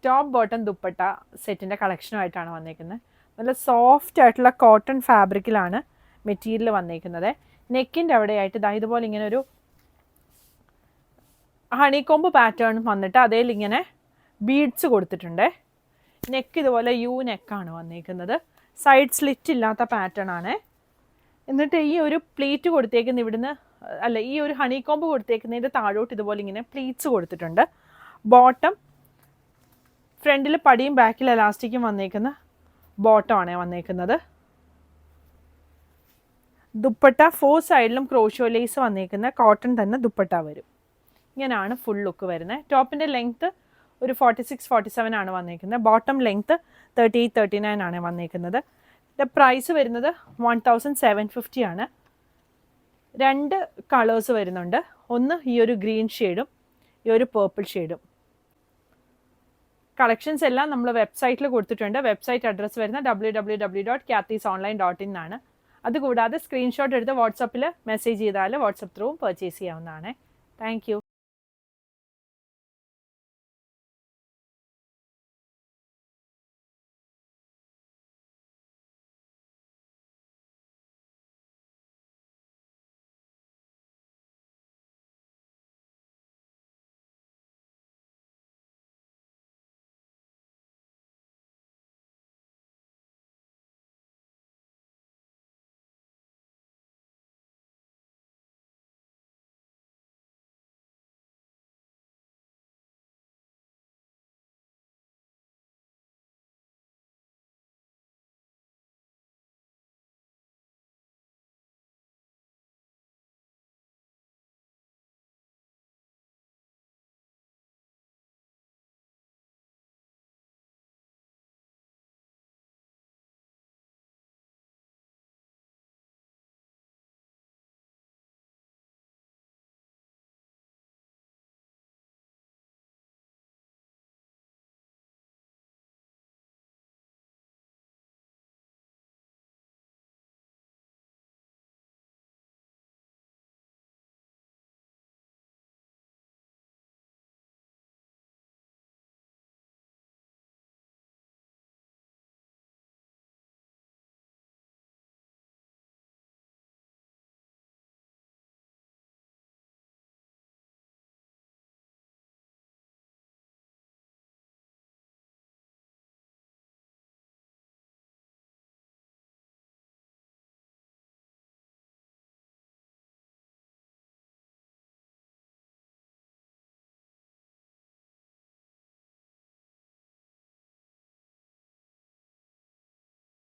Top bottom dupatta സെറ്റിൻ്റെ കളക്ഷനുമായിട്ടാണ് വന്നേക്കുന്നത്. നല്ല സോഫ്റ്റ് ആയിട്ടുള്ള കോട്ടൺ ഫാബ്രിക്കിലാണ് മെറ്റീരിയൽ വന്നേക്കുന്നത്. നെക്കിൻ്റെ അവിടെയായിട്ട് ഇതുപോലെ ഇങ്ങനെ ഒരു ഹണിക്കോമ്പ് പാറ്റേൺ വന്നിട്ട് അതേൽ ഇങ്ങനെ ബീഡ്സ് കൊടുത്തിട്ടുണ്ട്. നെക്ക് ഇതുപോലെ യു നെക്കാണ് വന്നേക്കുന്നത്. സൈഡ് സ്ലിറ്റ് ഇല്ലാത്ത പാറ്റേൺ ആണ്. എന്നിട്ട് ഈ ഒരു പ്ലീറ്റ് കൊടുത്തേക്കുന്ന ഇവിടുന്ന് അല്ല, ഈ ഒരു ഹണിക്കോമ്പ് കൊടുത്തേക്കുന്നതിൻ്റെ താഴോട്ട് ഇതുപോലെ ഇങ്ങനെ പ്ലീറ്റ്സ് കൊടുത്തിട്ടുണ്ട്. ബോട്ടം ഫ്രണ്ടിൽ പടിയും ബാക്കിൽ എലാസ്റ്റിക്കും വന്നേക്കുന്ന ബോട്ടമാണ് വന്നേക്കുന്നത്. ദുപ്പട്ട 4 സൈഡിലും ക്രോഷോ ലേസ് വന്നേക്കുന്ന കോട്ടൺ തന്നെ ദുപ്പട്ട വരും. ഇങ്ങനെയാണ് ഫുൾ ലുക്ക് വരുന്നത്. ടോപ്പിൻ്റെ ലെങ്ത്ത് ഒരു 46-47 ആണ് വന്നേക്കുന്നത്. ബോട്ടം ലെങ്ത്ത് 38-39 ആണ് വന്നേക്കുന്നത്. പ്രൈസ് വരുന്നത് 1750 ആണ്. 2 കളേഴ്സ് വരുന്നുണ്ട്. ഒന്ന് ഈ ഒരു ഗ്രീൻ ഷെയ്ഡും ഈ ഒരു പേർപ്പിൾ ഷെയ്ഡും. കളക്ഷൻസ് എല്ലാം നമ്മൾ വെബ്സൈറ്റിൽ കൊടുത്തിട്ടുണ്ട്. വെബ്സൈറ്റ് അഡ്രസ്സ് വരുന്നത് www.kathysonline.in ആണ്. അതുകൂടാതെ സ്ക്രീൻഷോട്ട് എടുത്ത് വാട്സപ്പിൽ മെസ്സേജ് ചെയ്താൽ വാട്സപ്പ് ത്രൂവും പർച്ചേസ് ചെയ്യാവുന്നതാണ്. Thank you.